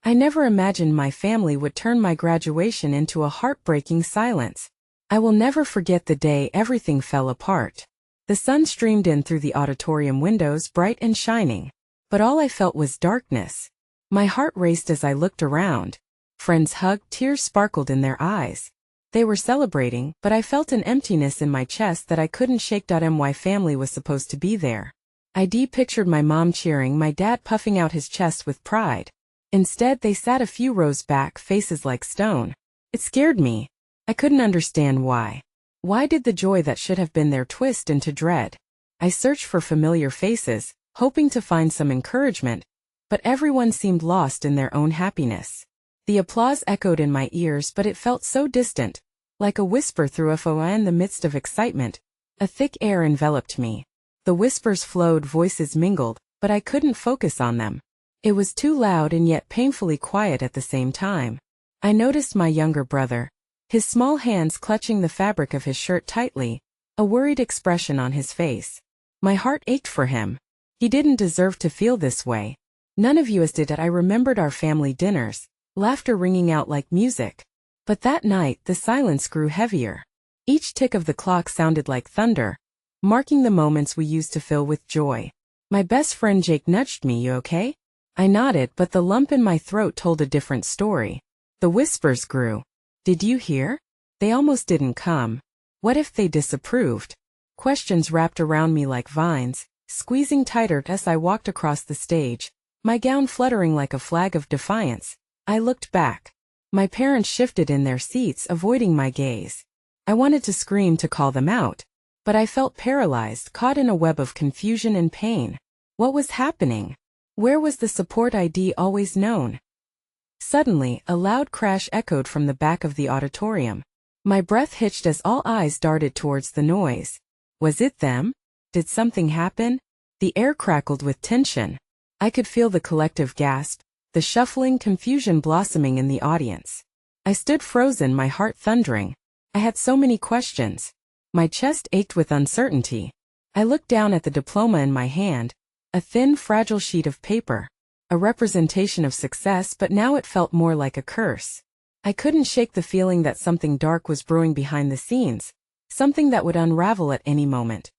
I never imagined my family would turn my graduation into a heartbreaking silence. I will never forget the day everything fell apart. The sun streamed in through the auditorium windows bright and shining, but all I felt was darkness. My heart raced as I looked around. Friends hugged, tears sparkled in their eyes. They were celebrating, but I felt an emptiness in my chest that I couldn't shake. My family was supposed to be there. I pictured my mom cheering, my dad puffing out his chest with pride. Instead, they sat a few rows back, faces like stone. It scared me. I couldn't understand why. Why did the joy that should have been there twist into dread? I searched for familiar faces, hoping to find some encouragement, but everyone seemed lost in their own happiness. The applause echoed in my ears, but it felt so distant, like a whisper through a phone. In the midst of excitement, a thick air enveloped me. The whispers flowed, voices mingled, but I couldn't focus on them. It was too loud and yet painfully quiet at the same time. I noticed my younger brother, his small hands clutching the fabric of his shirt tightly, a worried expression on his face. My heart ached for him. He didn't deserve to feel this way. None of us did. I remembered our family dinners, laughter ringing out like music. But that night, the silence grew heavier. Each tick of the clock sounded like thunder, marking the moments we used to fill with joy. My best friend Jake nudged me. "You okay?" I nodded, but the lump in my throat told a different story. The whispers grew. "Did you hear? They almost didn't come. What if they disapproved?" Questions wrapped around me like vines, squeezing tighter as I walked across the stage, my gown fluttering like a flag of defiance. I looked back. My parents shifted in their seats, avoiding my gaze. I wanted to scream, to call them out, but I felt paralyzed, caught in a web of confusion and pain. What was happening? Where was the support I'd always known? Suddenly, a loud crash echoed from the back of the auditorium. My breath hitched as all eyes darted towards the noise. Was it them? Did something happen? The air crackled with tension. I could feel the collective gasp, the shuffling, confusion blossoming in the audience. I stood frozen, my heart thundering. I had so many questions. My chest ached with uncertainty. I looked down at the diploma in my hand, a thin, fragile sheet of paper, a representation of success, but now it felt more like a curse. I couldn't shake the feeling that something dark was brewing behind the scenes, something that would unravel at any moment.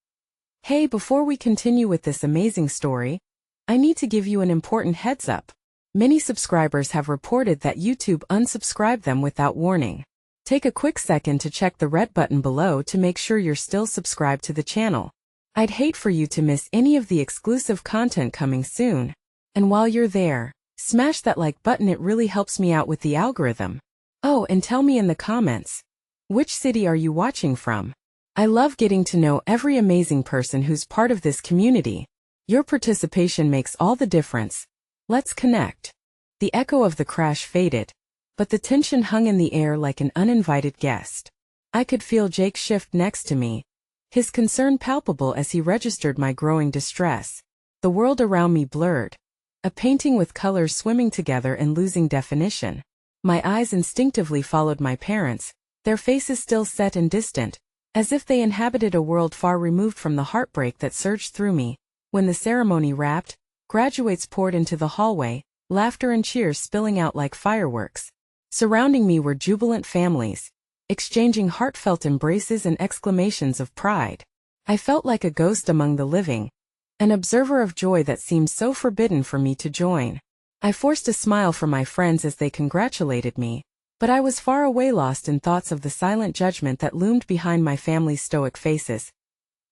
Hey, before we continue with this amazing story, I need to give you an important heads up. Many subscribers have reported that YouTube unsubscribed them without warning. Take a quick second to check the red button below to make sure you're still subscribed to the channel. I'd hate for you to miss any of the exclusive content coming soon. And while you're there, smash that like button, it really helps me out with the algorithm. Oh, and tell me in the comments, which city are you watching from? I love getting to know every amazing person who's part of this community. Your participation makes all the difference. Let's connect. The echo of the crash faded, but the tension hung in the air like an uninvited guest. I could feel Jake shift next to me, his concern palpable as he registered my growing distress. The world around me blurred, a painting with colors swimming together and losing definition. My eyes instinctively followed my parents, their faces still set and distant, as if they inhabited a world far removed from the heartbreak that surged through me. When the ceremony wrapped, graduates poured into the hallway, laughter and cheers spilling out like fireworks. Surrounding me were jubilant families, exchanging heartfelt embraces and exclamations of pride. I felt like a ghost among the living, an observer of joy that seemed so forbidden for me to join. I forced a smile from my friends as they congratulated me, but I was far away, lost in thoughts of the silent judgment that loomed behind my family's stoic faces.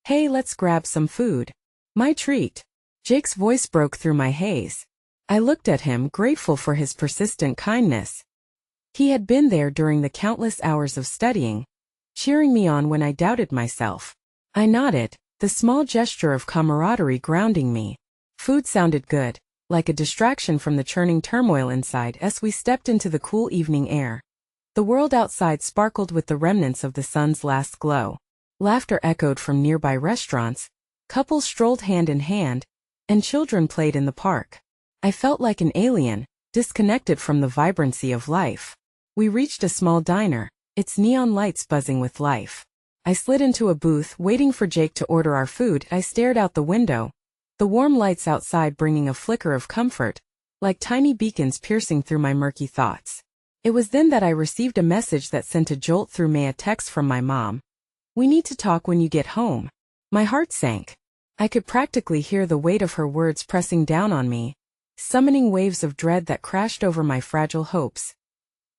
"Hey, let's grab some food. My treat." Jake's voice broke through my haze. I looked at him, grateful for his persistent kindness. He had been there during the countless hours of studying, cheering me on when I doubted myself. I nodded, the small gesture of camaraderie grounding me. Food sounded good, like a distraction from the churning turmoil inside as we stepped into the cool evening air. The world outside sparkled with the remnants of the sun's last glow. Laughter echoed from nearby restaurants, couples strolled hand in hand, and children played in the park. I felt like an alien, disconnected from the vibrancy of life. We reached a small diner, its neon lights buzzing with life. I slid into a booth, waiting for Jake to order our food. I stared out the window, the warm lights outside bringing a flicker of comfort, like tiny beacons piercing through my murky thoughts. It was then that I received a message that sent a jolt through me, a text from my mom. "We need to talk when you get home." My heart sank. I could practically hear the weight of her words pressing down on me, summoning waves of dread that crashed over my fragile hopes.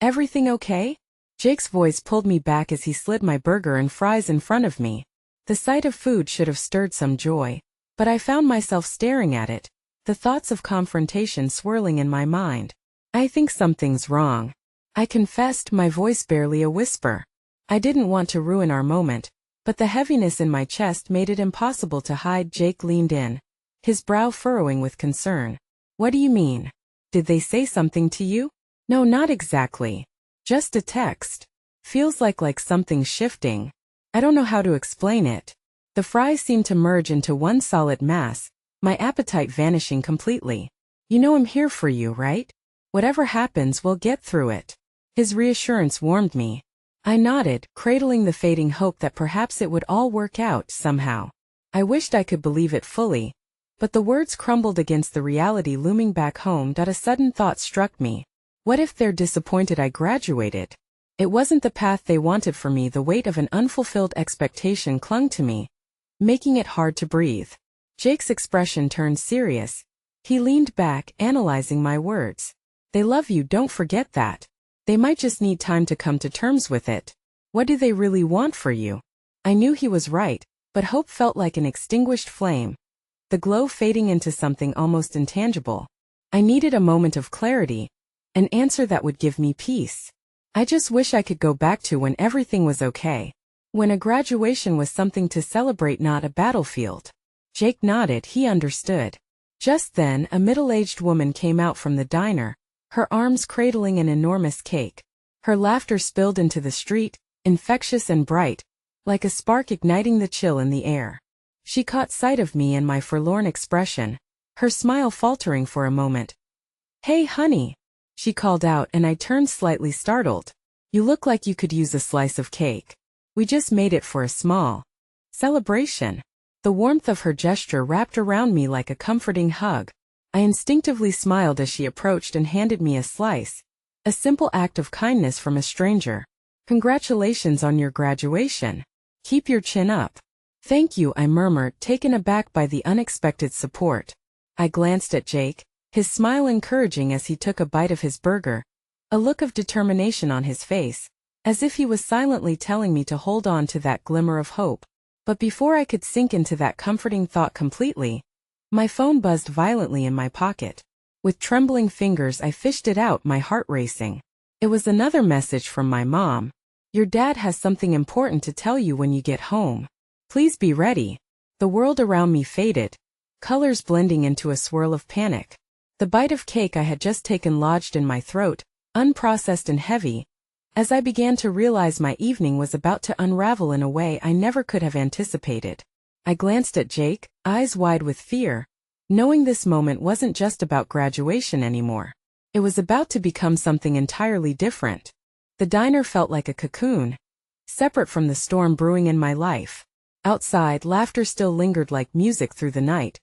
"Everything okay?" Jake's voice pulled me back as he slid my burger and fries in front of me. The sight of food should have stirred some joy, but I found myself staring at it, the thoughts of confrontation swirling in my mind. "I think something's wrong," I confessed, my voice barely a whisper. I didn't want to ruin our moment, but the heaviness in my chest made it impossible to hide. Jake leaned in, his brow furrowing with concern. "What do you mean? Did they say something to you?" "No, not exactly. Just a text. Feels like something's shifting. I don't know how to explain it." The fries seemed to merge into one solid mass, my appetite vanishing completely. "You know I'm here for you, right? Whatever happens, we'll get through it." His reassurance warmed me. I nodded, cradling the fading hope that perhaps it would all work out somehow. I wished I could believe it fully, but the words crumbled against the reality looming back home. A sudden thought struck me. What if they're disappointed I graduated? It wasn't the path they wanted for me. The weight of an unfulfilled expectation clung to me, making it hard to breathe. Jake's expression turned serious. He leaned back, analyzing my words. "They love you, don't forget that. They might just need time to come to terms with it. What do they really want for you?" I knew he was right, but hope felt like an extinguished flame, the glow fading into something almost intangible. I needed a moment of clarity, an answer that would give me peace. I just wish I could go back to when everything was okay, when a graduation was something to celebrate, not a battlefield. Jake nodded, he understood. Just then, a middle-aged woman came out from the diner, her arms cradling an enormous cake. Her laughter spilled into the street, infectious and bright, like a spark igniting the chill in the air. She caught sight of me and my forlorn expression, her smile faltering for a moment. "Hey, honey," she called out, and I turned slightly startled. "You look like you could use a slice of cake. We just made it for a small celebration." The warmth of her gesture wrapped around me like a comforting hug. I instinctively smiled as she approached and handed me a slice, a simple act of kindness from a stranger. "Congratulations on your graduation. Keep your chin up." "Thank you," I murmured, taken aback by the unexpected support. I glanced at Jake, his smile encouraging as he took a bite of his burger, a look of determination on his face, as if he was silently telling me to hold on to that glimmer of hope. But before I could sink into that comforting thought completely, my phone buzzed violently in my pocket. With trembling fingers I fished it out, my heart racing. It was another message from my mom. "Your dad has something important to tell you when you get home. Please be ready." The world around me faded, colors blending into a swirl of panic. The bite of cake I had just taken lodged in my throat, unprocessed and heavy, as I began to realize my evening was about to unravel in a way I never could have anticipated. I glanced at Jake, eyes wide with fear, knowing this moment wasn't just about graduation anymore. It was about to become something entirely different. The diner felt like a cocoon, separate from the storm brewing in my life. Outside, laughter still lingered like music through the night.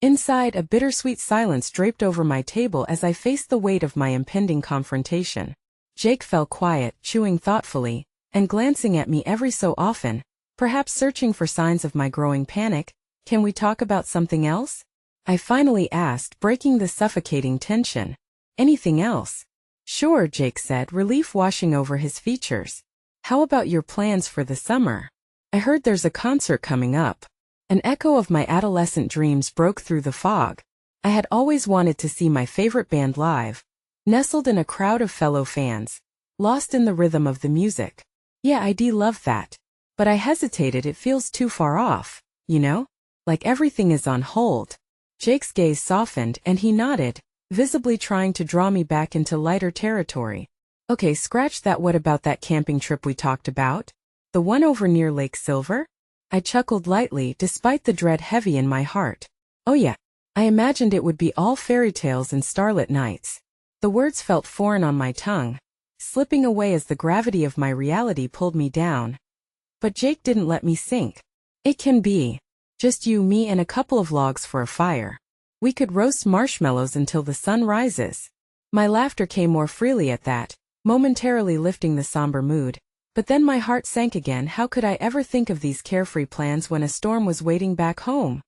Inside, a bittersweet silence draped over my table as I faced the weight of my impending confrontation. Jake fell quiet, chewing thoughtfully, and glancing at me every so often, perhaps searching for signs of my growing panic. "Can we talk about something else?" I finally asked, breaking the suffocating tension. "Anything else?" "Sure," Jake said, relief washing over his features. "How about your plans for the summer? I heard there's a concert coming up." An echo of my adolescent dreams broke through the fog. I had always wanted to see my favorite band live, nestled in a crowd of fellow fans, lost in the rhythm of the music. "Yeah, I'd love that. But I hesitated, it feels too far off, you know? Like everything is on hold." Jake's gaze softened and he nodded, visibly trying to draw me back into lighter territory. "Okay, scratch that. What about that camping trip we talked about? The one over near Lake Silver?" I chuckled lightly, despite the dread heavy in my heart. "Oh yeah. I imagined it would be all fairy tales and starlit nights." The words felt foreign on my tongue, slipping away as the gravity of my reality pulled me down. But Jake didn't let me sink. "It can be. Just you, me, and a couple of logs for a fire. We could roast marshmallows until the sun rises. My laughter came more freely at that, momentarily lifting the somber mood. But then my heart sank again. How could I ever think of these carefree plans when a storm was waiting back home?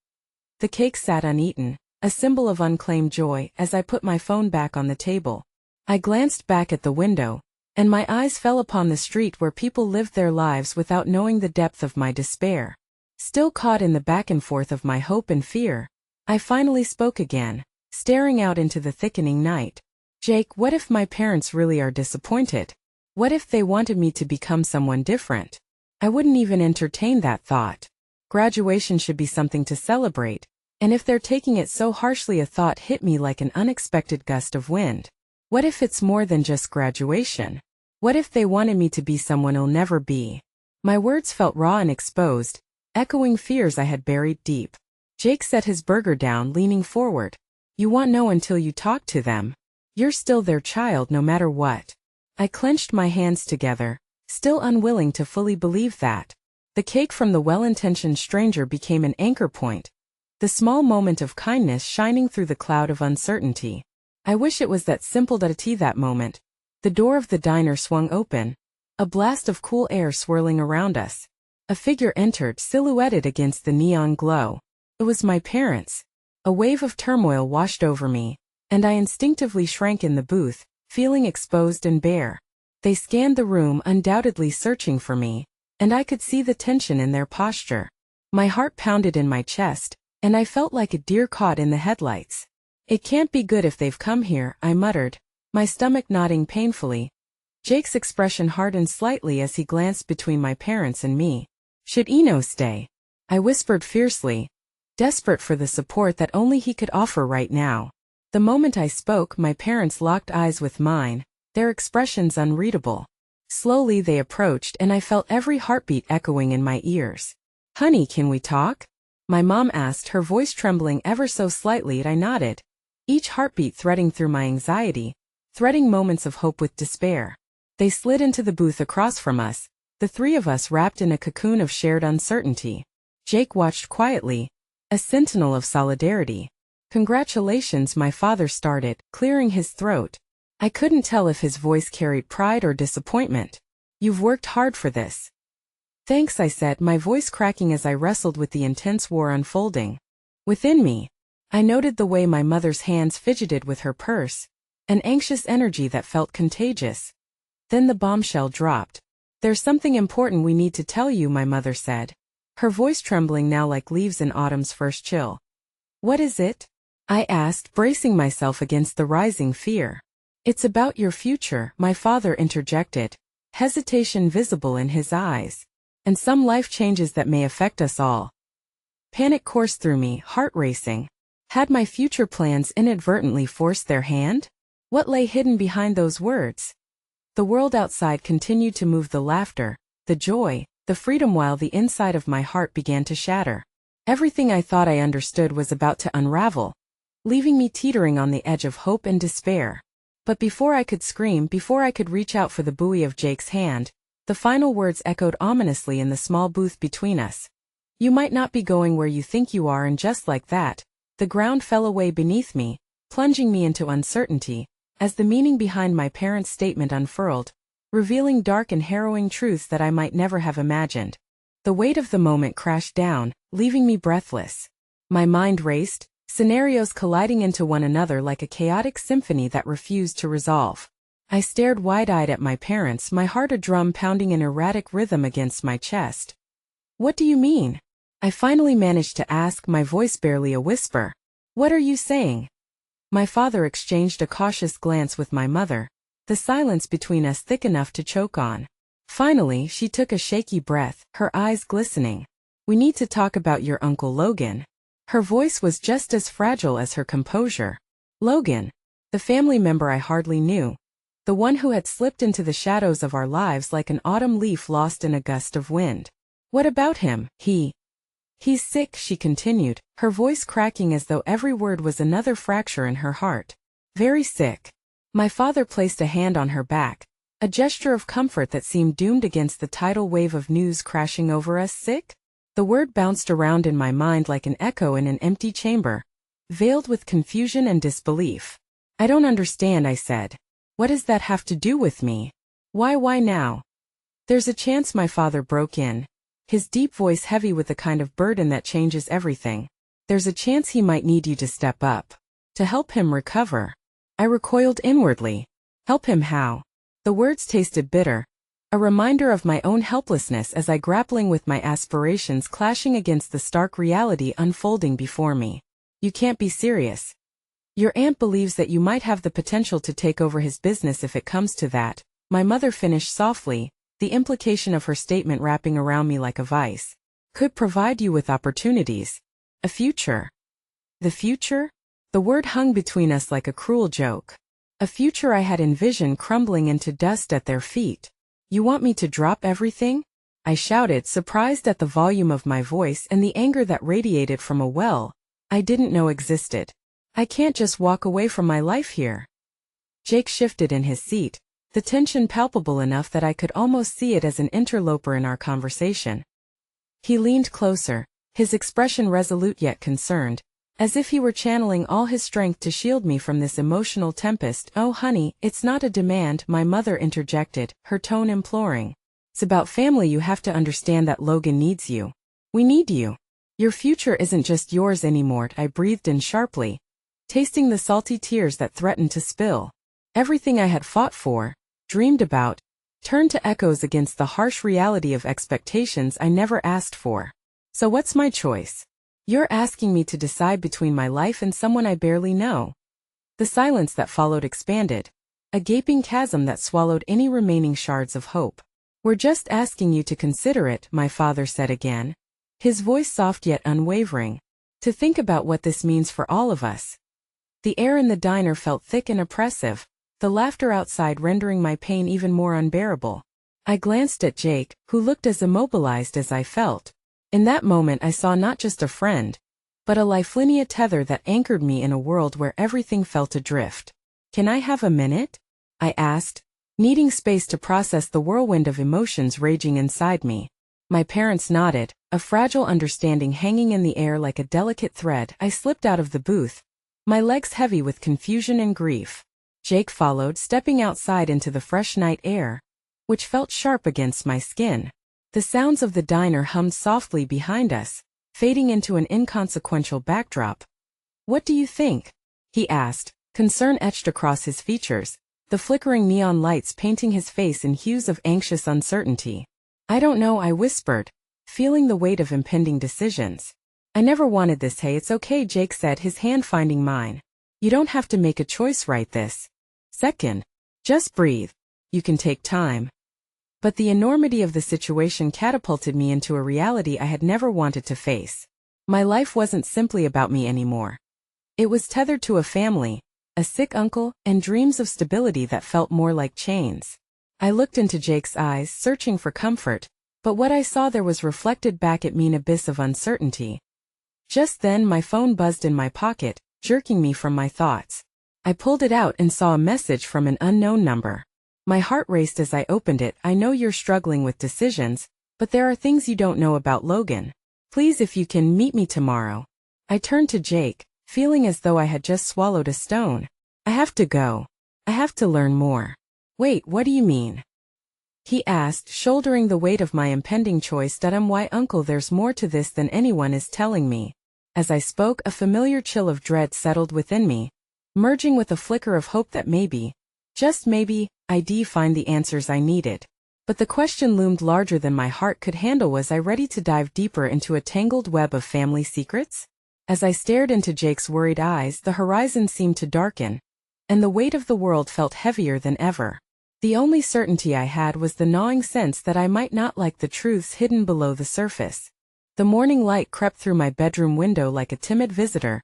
The cake sat uneaten, a symbol of unclaimed joy, as I put my phone back on the table. I glanced back at the window, and my eyes fell upon the street where people lived their lives without knowing the depth of my despair. Still caught in the back and forth of my hope and fear, I finally spoke again, staring out into the thickening night. Jake, what if my parents really are disappointed? What if they wanted me to become someone different? I wouldn't even entertain that thought. Graduation should be something to celebrate, and if they're taking it so harshly, a thought hit me like an unexpected gust of wind. What if it's more than just graduation? What if they wanted me to be someone I'll never be? My words felt raw and exposed, echoing fears I had buried deep. Jake set his burger down, leaning forward. You won't know until you talk to them. You're still their child no matter what. I clenched my hands together, still unwilling to fully believe that. The cake from the well-intentioned stranger became an anchor point, the small moment of kindness shining through the cloud of uncertainty. I wish it was that simple. That moment. The door of the diner swung open, a blast of cool air swirling around us. A figure entered, silhouetted against the neon glow. It was my parents. A wave of turmoil washed over me, and I instinctively shrank in the booth, feeling exposed and bare. They scanned the room, undoubtedly searching for me, and I could see the tension in their posture. My heart pounded in my chest, and I felt like a deer caught in the headlights. It can't be good if they've come here, I muttered, my stomach nodding painfully. Jake's expression hardened slightly as he glanced between my parents and me. Should Eno stay? I whispered fiercely, desperate for the support that only he could offer right now. The moment I spoke, my parents locked eyes with mine, their expressions unreadable. Slowly they approached, and I felt every heartbeat echoing in my ears. Honey, can we talk? My mom asked, her voice trembling ever so slightly. I nodded, each heartbeat threading through my anxiety, threading moments of hope with despair. They slid into the booth across from us, the three of us wrapped in a cocoon of shared uncertainty. Jake watched quietly, a sentinel of solidarity. Congratulations, my father started, clearing his throat. I couldn't tell if his voice carried pride or disappointment. You've worked hard for this. Thanks, I said, my voice cracking as I wrestled with the intense war unfolding within me. I noted the way my mother's hands fidgeted with her purse, an anxious energy that felt contagious. Then the bombshell dropped. There's something important we need to tell you, my mother said, her voice trembling now like leaves in autumn's first chill. What is it? I asked, bracing myself against the rising fear. It's about your future, my father interjected, hesitation visible in his eyes. And some life changes that may affect us all. Panic coursed through me, heart racing. Had my future plans inadvertently forced their hand? What lay hidden behind those words? The world outside continued to move, the laughter, the joy, the freedom, while the inside of my heart began to shatter. Everything I thought I understood was about to unravel, leaving me teetering on the edge of hope and despair. But before I could scream, before I could reach out for the buoy of Jake's hand, the final words echoed ominously in the small booth between us. You might not be going where you think you are, and just like that, the ground fell away beneath me, plunging me into uncertainty, as the meaning behind my parents' statement unfurled, revealing dark and harrowing truths that I might never have imagined. The weight of the moment crashed down, leaving me breathless. My mind raced, scenarios colliding into one another like a chaotic symphony that refused to resolve. I stared wide-eyed at my parents, my heart a drum pounding an erratic rhythm against my chest. What do you mean? I finally managed to ask, my voice barely a whisper. What are you saying? My father exchanged a cautious glance with my mother, the silence between us thick enough to choke on. Finally, she took a shaky breath, her eyes glistening. We need to talk about your Uncle Logan. Her voice was just as fragile as her composure. Logan, the family member I hardly knew. The one who had slipped into the shadows of our lives like an autumn leaf lost in a gust of wind. What about him? He's sick, she continued, her voice cracking as though every word was another fracture in her heart. Very sick. My father placed a hand on her back, a gesture of comfort that seemed doomed against the tidal wave of news crashing over us. Sick? The word bounced around in my mind like an echo in an empty chamber. veiled with confusion and disbelief. I don't understand, I said. What does that have to do with me? Why now? There's a chance, my father broke in, his deep voice heavy with the kind of burden that changes everything. There's a chance he might need you to step up, to help him recover. I recoiled inwardly. Help him how? The words tasted bitter, a reminder of my own helplessness as I grappling with my aspirations clashing against the stark reality unfolding before me. You can't be serious. Your aunt believes that you might have the potential to take over his business if it comes to that, my mother finished softly, the implication of her statement wrapping around me like a vice. Could provide you with opportunities. A future. The future? The word hung between us like a cruel joke. A future I had envisioned crumbling into dust at their feet. You want me to drop everything? I shouted, surprised at the volume of my voice and the anger that radiated from a well I didn't know existed. I can't just walk away from my life here. Jake shifted in his seat, the tension palpable enough that I could almost see it as an interloper in our conversation. He leaned closer, his expression resolute yet concerned, as if he were channeling all his strength to shield me from this emotional tempest. Oh honey, it's not a demand, my mother interjected, her tone imploring. It's about family. You have to understand that Logan needs you. We need you. Your future isn't just yours anymore, I breathed in sharply, tasting the salty tears that threatened to spill. Everything I had fought for, dreamed about, turned to echoes against the harsh reality of expectations I never asked for. So what's my choice? You're asking me to decide between my life and someone I barely know. The silence that followed expanded, a gaping chasm that swallowed any remaining shards of hope. We're just asking you to consider it, my father said again, his voice soft yet unwavering, to think about what this means for all of us. The air in the diner felt thick and oppressive, the laughter outside rendering my pain even more unbearable. I glanced at Jake, who looked as immobilized as I felt. In that moment I saw not just a friend, but a lifeline tether that anchored me in a world where everything felt adrift. Can I have a minute? I asked, needing space to process the whirlwind of emotions raging inside me. My parents nodded, a fragile understanding hanging in the air like a delicate thread. I slipped out of the booth, my legs heavy with confusion and grief. Jake followed, stepping outside into the fresh night air, which felt sharp against my skin. The sounds of the diner hummed softly behind us, fading into an inconsequential backdrop. What do you think? He asked, concern etched across his features, the flickering neon lights painting his face in hues of anxious uncertainty. I don't know, I whispered, feeling the weight of impending decisions. I never wanted this. Hey, it's okay, Jake said, his hand finding mine. You don't have to make a choice right this second. Just breathe. You can take time. But the enormity of the situation catapulted me into a reality I had never wanted to face. My life wasn't simply about me anymore. It was tethered to a family, a sick uncle, and dreams of stability that felt more like chains. I looked into Jake's eyes, searching for comfort, but what I saw there was reflected back at me an abyss of uncertainty. Just then my phone buzzed in my pocket, jerking me from my thoughts. I pulled it out and saw a message from an unknown number. My heart raced as I opened it. I know you're struggling with decisions, but there are things you don't know about Logan. Please, if you can, meet me tomorrow. I turned to Jake, feeling as though I had just swallowed a stone. I have to go. I have to learn more. Wait, what do you mean? He asked, shouldering the weight of my impending choice. Why, uncle, there's more to this than anyone is telling me. As I spoke, a familiar chill of dread settled within me, merging with a flicker of hope that maybe, just maybe, I'd find the answers I needed. But the question loomed larger than my heart could handle. Was I ready to dive deeper into a tangled web of family secrets? As I stared into Jake's worried eyes, the horizon seemed to darken, and the weight of the world felt heavier than ever. The only certainty I had was the gnawing sense that I might not like the truths hidden below the surface. The morning light crept through my bedroom window like a timid visitor,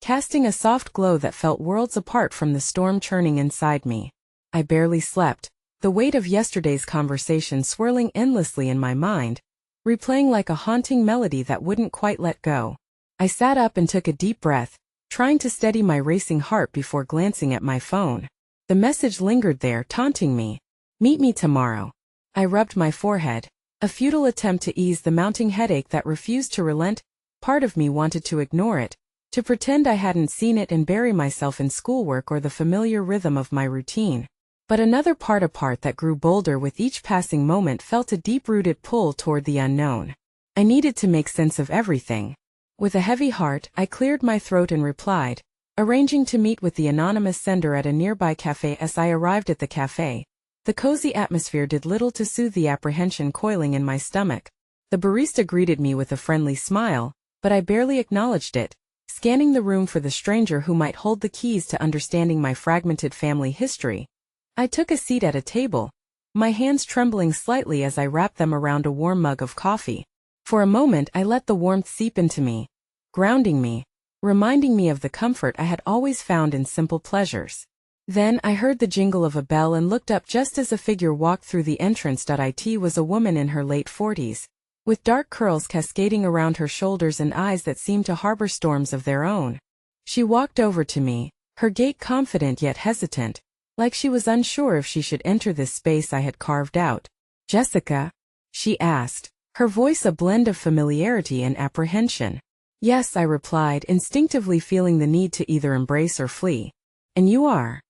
casting a soft glow that felt worlds apart from the storm churning inside me. I barely slept, the weight of yesterday's conversation swirling endlessly in my mind, replaying like a haunting melody that wouldn't quite let go. I sat up and took a deep breath, trying to steady my racing heart before glancing at my phone. The message lingered there, taunting me. Meet me tomorrow. I rubbed my forehead, a futile attempt to ease the mounting headache that refused to relent. Part of me wanted to ignore it, to pretend I hadn't seen it and bury myself in schoolwork or the familiar rhythm of my routine. But another part that grew bolder with each passing moment felt a deep-rooted pull toward the unknown. I needed to make sense of everything. With a heavy heart, I cleared my throat and replied, arranging to meet with the anonymous sender at a nearby cafe. As I arrived at the cafe, the cozy atmosphere did little to soothe the apprehension coiling in my stomach. The barista greeted me with a friendly smile, but I barely acknowledged it, scanning the room for the stranger who might hold the keys to understanding my fragmented family history. I took a seat at a table, my hands trembling slightly as I wrapped them around a warm mug of coffee. For a moment I let the warmth seep into me, grounding me, reminding me of the comfort I had always found in simple pleasures. Then I heard the jingle of a bell and looked up just as a figure walked through the entrance. It was a woman in her late 40s, with dark curls cascading around her shoulders and eyes that seemed to harbor storms of their own. She walked over to me, her gait confident yet hesitant, like she was unsure if she should enter this space I had carved out. "Jessica?" she asked, her voice a blend of familiarity and apprehension. "Yes," I replied, instinctively feeling the need to either embrace or flee. "And you are?"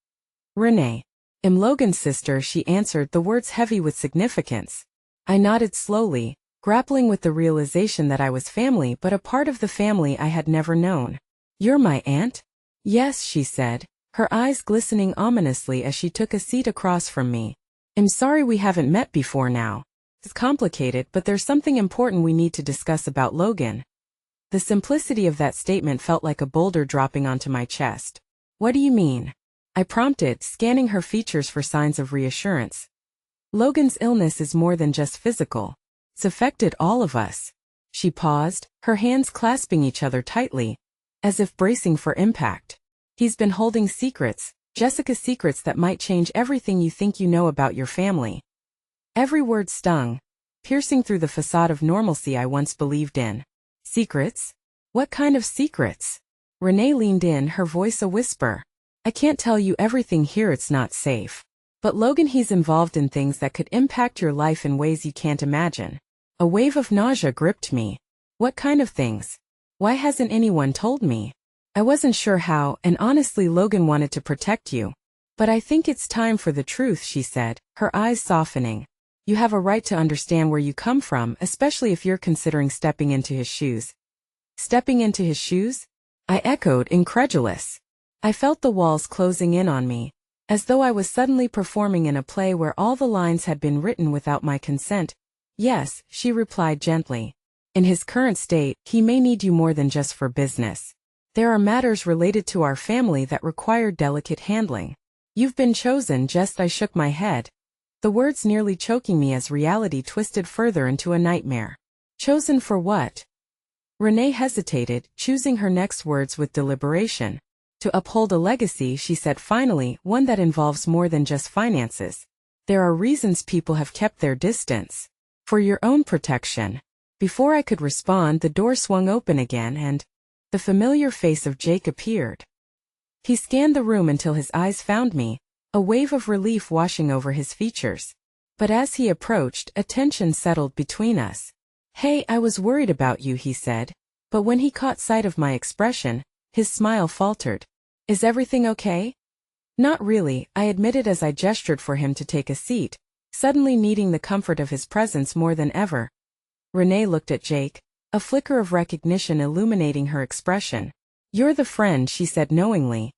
"Renee. I'm Logan's sister," she answered, the words heavy with significance. I nodded slowly, grappling with the realization that I was family, but a part of the family I had never known. "You're my aunt?" "Yes," she said, her eyes glistening ominously as she took a seat across from me. "I'm sorry we haven't met before now. It's complicated, but there's something important we need to discuss about Logan." The simplicity of that statement felt like a boulder dropping onto my chest. "What do you mean?" I prompted, scanning her features for signs of reassurance. "Logan's illness is more than just physical. It's affected all of us." She paused, her hands clasping each other tightly, as if bracing for impact. "He's been holding secrets, Jessica, secrets that might change everything you think you know about your family." Every word stung, piercing through the facade of normalcy I once believed in. "Secrets? What kind of secrets?" Renee leaned in, her voice a whisper. "I can't tell you everything here, it's not safe. But Logan, he's involved in things that could impact your life in ways you can't imagine." A wave of nausea gripped me. "What kind of things? Why hasn't anyone told me?" I wasn't sure how, and honestly, Logan wanted to protect you. "But I think it's time for the truth," she said, her eyes softening. "You have a right to understand where you come from, especially if you're considering stepping into his shoes." "Stepping into his shoes?" I echoed, incredulous. I felt the walls closing in on me, as though I was suddenly performing in a play where all the lines had been written without my consent. "Yes," she replied gently. "In his current state, he may need you more than just for business. There are matters related to our family that require delicate handling. You've been chosen." I shook my head, the words nearly choking me as reality twisted further into a nightmare. "Chosen for what?" Renee hesitated, choosing her next words with deliberation. "To uphold a legacy," she said finally, "one that involves more than just finances. There are reasons people have kept their distance. For your own protection." Before I could respond, the door swung open again and the familiar face of Jake appeared. He scanned the room until his eyes found me, a wave of relief washing over his features. But as he approached, a tension settled between us. "Hey, I was worried about you," he said. But when he caught sight of my expression, his smile faltered. "Is everything okay?" "Not really," I admitted as I gestured for him to take a seat, suddenly needing the comfort of his presence more than ever. Renee looked at Jake, a flicker of recognition illuminating her expression. "You're the friend," she said knowingly,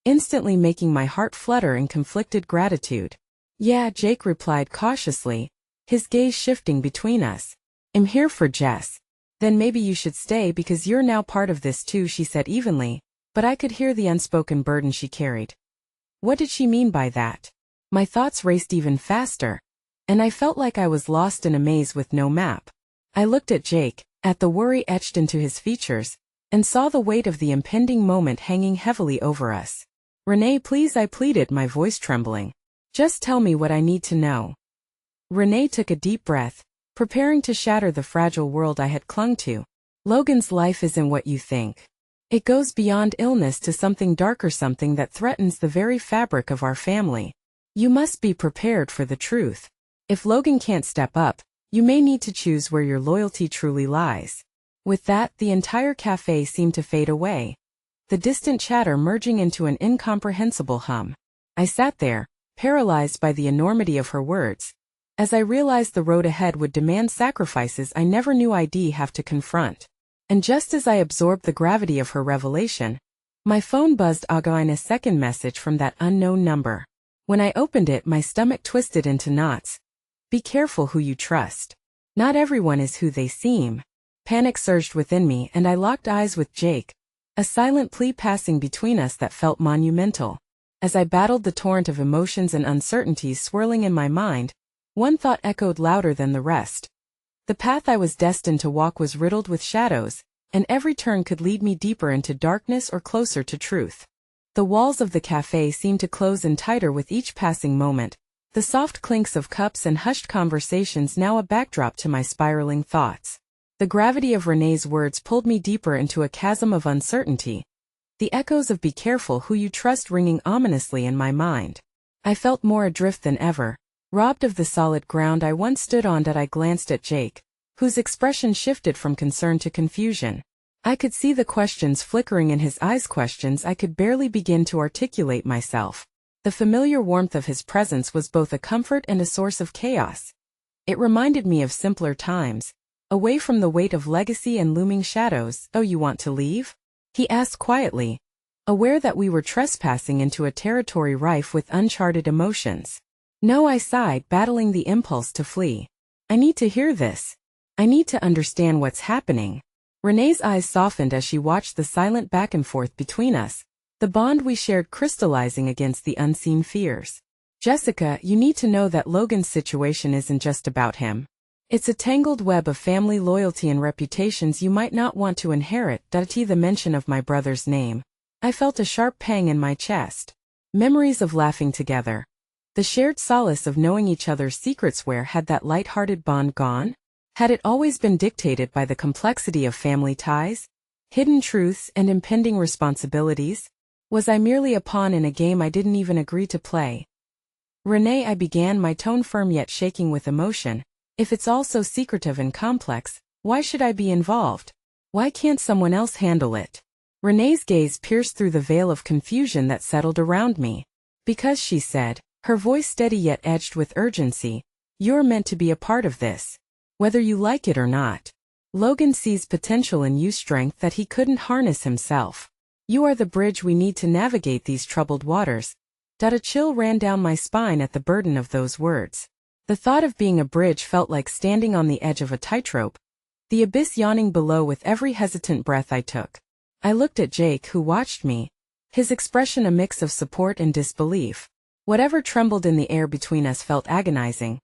instantly making my heart flutter in conflicted gratitude. "Yeah," Jake replied cautiously, his gaze shifting between us. "I'm here for Jess." "Then maybe you should stay because you're now part of this too," she said evenly, but I could hear the unspoken burden she carried. What did she mean by that? My thoughts raced even faster, and I felt like I was lost in a maze with no map. I looked at Jake, at the worry etched into his features, and saw the weight of the impending moment hanging heavily over us. "Renee, please," I pleaded, my voice trembling. "Just tell me what I need to know." Renee took a deep breath, preparing to shatter the fragile world I had clung to. "Logan's life isn't what you think. It goes beyond illness to something darker, something that threatens the very fabric of our family. You must be prepared for the truth. If Logan can't step up, you may need to choose where your loyalty truly lies." With that, the entire cafe seemed to fade away, the distant chatter merging into an incomprehensible hum. I sat there, paralyzed by the enormity of her words, as I realized the road ahead would demand sacrifices I never knew I'd have to confront. And just as I absorbed the gravity of her revelation, my phone buzzed again, a second message from that unknown number. When I opened it, my stomach twisted into knots. Be careful who you trust. Not everyone is who they seem. Panic surged within me and I locked eyes with Jake, a silent plea passing between us that felt monumental. As I battled the torrent of emotions and uncertainties swirling in my mind, one thought echoed louder than the rest. The path I was destined to walk was riddled with shadows, and every turn could lead me deeper into darkness or closer to truth. The walls of the cafe seemed to close in tighter with each passing moment, the soft clinks of cups and hushed conversations now a backdrop to my spiraling thoughts. The gravity of Renee's words pulled me deeper into a chasm of uncertainty, the echoes of "be careful who you trust" ringing ominously in my mind. I felt more adrift than ever, robbed of the solid ground I once stood on. I glanced at Jake, whose expression shifted from concern to confusion. I could see the questions flickering in his eyes, questions I could barely begin to articulate myself. The familiar warmth of his presence was both a comfort and a source of chaos. It reminded me of simpler times, away from the weight of legacy and looming shadows. "Oh, you want to leave?" he asked quietly, aware that we were trespassing into a territory rife with uncharted emotions. "No," I sighed, battling the impulse to flee. "I need to hear this. I need to understand what's happening." Renee's eyes softened as she watched the silent back and forth between us, the bond we shared crystallizing against the unseen fears. "Jessica, you need to know that Logan's situation isn't just about him. It's a tangled web of family loyalty and reputations you might not want to inherit." The mention of my brother's name. I felt a sharp pang in my chest. Memories of laughing together. The shared solace of knowing each other's secrets. Where had that light-hearted bond gone? Had it always been dictated by the complexity of family ties, hidden truths, and impending responsibilities? Was I merely a pawn in a game I didn't even agree to play? "Renee," I began, my tone firm yet shaking with emotion, "if it's all so secretive and complex, why should I be involved? Why can't someone else handle it?" Renee's gaze pierced through the veil of confusion that settled around me. "Because," she said, her voice steady yet edged with urgency, "you're meant to be a part of this. Whether you like it or not. Logan sees potential in you, strength that he couldn't harness himself. You are the bridge we need to navigate these troubled waters." A chill ran down my spine at the burden of those words. The thought of being a bridge felt like standing on the edge of a tightrope, the abyss yawning below with every hesitant breath I took. I looked at Jake, who watched me, his expression a mix of support and disbelief. Whatever trembled in the air between us felt agonizing.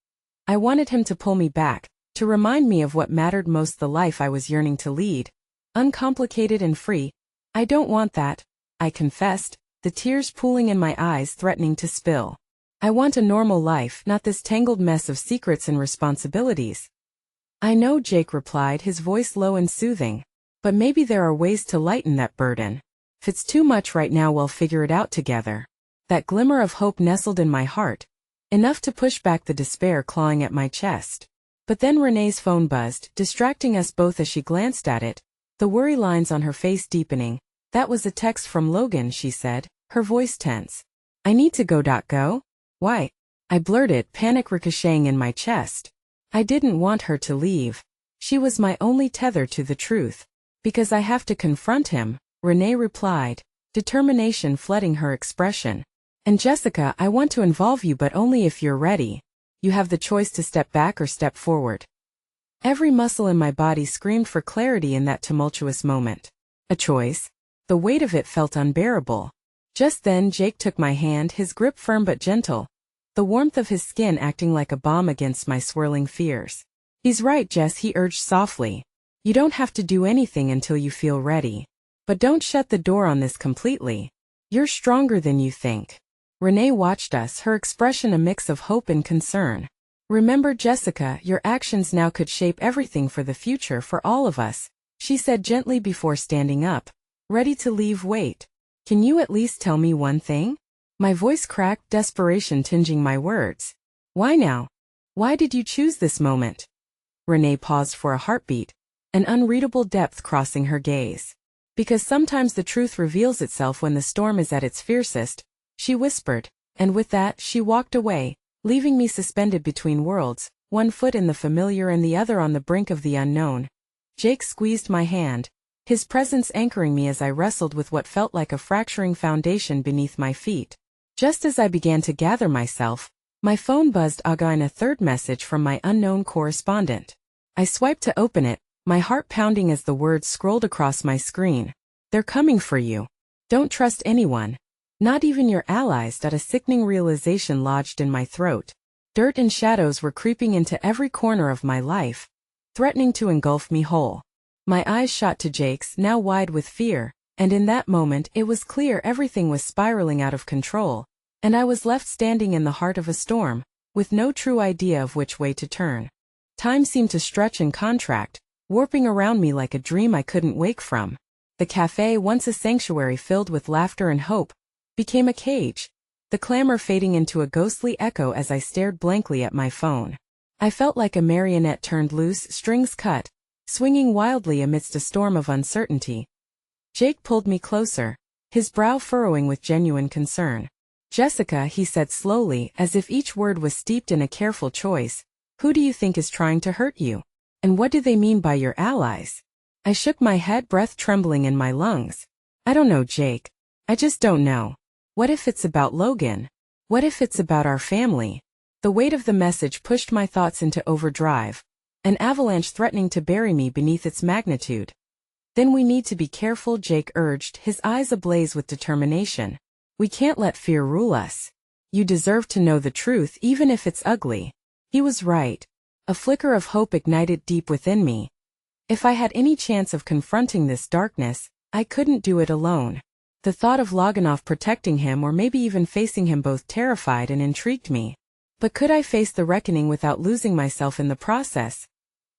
I wanted him to pull me back, to remind me of what mattered most, the life I was yearning to lead, uncomplicated and free. "I don't want that," I confessed, the tears pooling in my eyes threatening to spill. "I want a normal life, not this tangled mess of secrets and responsibilities." "I know," Jake replied, his voice low and soothing, "but maybe there are ways to lighten that burden. If it's too much right now, we'll figure it out together." That glimmer of hope nestled in my heart, enough to push back the despair clawing at my chest. But then Renee's phone buzzed, distracting us both as she glanced at it, the worry lines on her face deepening. "That was a text from Logan," she said, her voice tense. "I need to go. Go? Why?" I blurted, panic ricocheting in my chest. I didn't want her to leave. She was my only tether to the truth. "Because I have to confront him," Renee replied, determination flooding her expression. "And Jessica, I want to involve you, but only if you're ready. You have the choice to step back or step forward." Every muscle in my body screamed for clarity in that tumultuous moment. A choice? The weight of it felt unbearable. Just then Jake took my hand, his grip firm but gentle, the warmth of his skin acting like a balm against my swirling fears. "He's right, Jess," he urged softly. "You don't have to do anything until you feel ready. But don't shut the door on this completely. You're stronger than you think." Renee watched us, her expression a mix of hope and concern. "Remember, Jessica, your actions now could shape everything for the future for all of us," she said gently before standing up, ready to leave. "Wait. Can you at least tell me one thing?" My voice cracked, desperation tinging my words. "Why now? Why did you choose this moment?" Renee paused for a heartbeat, an unreadable depth crossing her gaze. Because sometimes the truth reveals itself when the storm is at its fiercest, she whispered, and with that she walked away, leaving me suspended between worlds, one foot in the familiar and the other on the brink of the unknown. Jake squeezed my hand, his presence anchoring me as I wrestled with what felt like a fracturing foundation beneath my feet. Just as I began to gather myself, my phone buzzed again, a third message from my unknown correspondent. I swiped to open it, my heart pounding as the words scrolled across my screen. "They're coming for you. Don't trust anyone. Not even your allies." A sickening realization lodged in my throat. Dirt and shadows were creeping into every corner of my life, threatening to engulf me whole. My eyes shot to Jake's, now wide with fear, and in that moment it was clear everything was spiraling out of control, and I was left standing in the heart of a storm, with no true idea of which way to turn. Time seemed to stretch and contract, warping around me like a dream I couldn't wake from. The cafe, once a sanctuary filled with laughter and hope, became a cage, the clamor fading into a ghostly echo as I stared blankly at my phone. I felt like a marionette turned loose, strings cut, swinging wildly amidst a storm of uncertainty. Jake pulled me closer, his brow furrowing with genuine concern. "Jessica," he said slowly, as if each word was steeped in a careful choice, "who do you think is trying to hurt you? And what do they mean by your allies?" I shook my head, breath trembling in my lungs. "I don't know, Jake. I just don't know. What if it's about Logan? What if it's about our family?" The weight of the message pushed my thoughts into overdrive, an avalanche threatening to bury me beneath its magnitude. "Then we need to be careful," Jake urged, his eyes ablaze with determination. "We can't let fear rule us. You deserve to know the truth even if it's ugly." He was right. A flicker of hope ignited deep within me. If I had any chance of confronting this darkness, I couldn't do it alone. The thought of Loganov protecting him, or maybe even facing him, both terrified and intrigued me. But could I face the reckoning without losing myself in the process?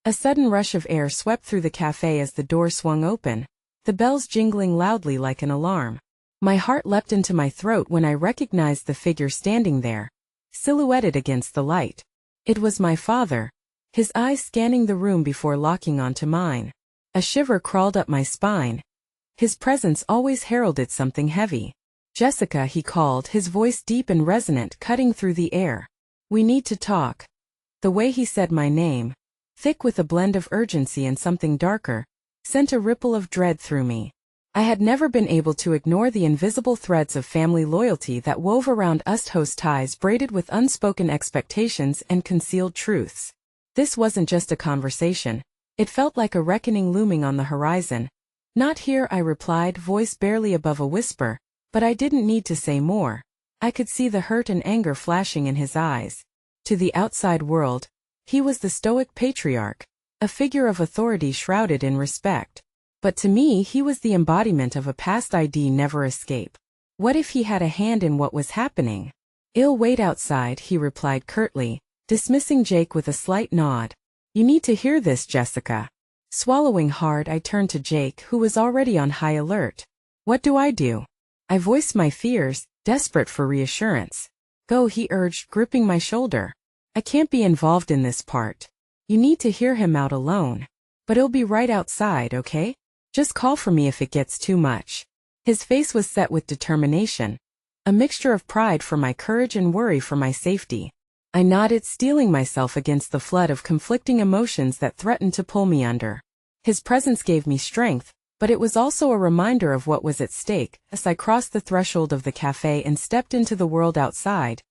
A sudden rush of air swept through the cafe as the door swung open, the bells jingling loudly like an alarm. My heart leapt into my throat when I recognized the figure standing there, silhouetted against the light. It was my father, his eyes scanning the room before locking onto mine. A shiver crawled up my spine. His presence always heralded something heavy. "Jessica," he called, his voice deep and resonant, cutting through the air. "We need to talk." The way he said my name, thick with a blend of urgency and something darker, sent a ripple of dread through me. I had never been able to ignore the invisible threads of family loyalty that wove around us, host ties braided with unspoken expectations and concealed truths. This wasn't just a conversation. It felt like a reckoning looming on the horizon. "Not here," I replied, voice barely above a whisper, but I didn't need to say more. I could see the hurt and anger flashing in his eyes. To the outside world, he was the stoic patriarch, a figure of authority shrouded in respect. But to me, he was the embodiment of a past I'd never escape. What if he had a hand in what was happening? "I'll wait outside," he replied curtly, dismissing Jake with a slight nod. "You need to hear this, Jessica." Swallowing hard, I turned to Jake, who was already on high alert. "What do I do?" I voiced my fears, desperate for reassurance. "Go," he urged, gripping my shoulder. "I can't be involved in this part. You need to hear him out alone. But he'll be right outside, okay? Just call for me if it gets too much." His face was set with determination, a mixture of pride for my courage and worry for my safety. I nodded, steeling myself against the flood of conflicting emotions that threatened to pull me under. His presence gave me strength, but it was also a reminder of what was at stake. As I crossed the threshold of the cafe and stepped into the world outside,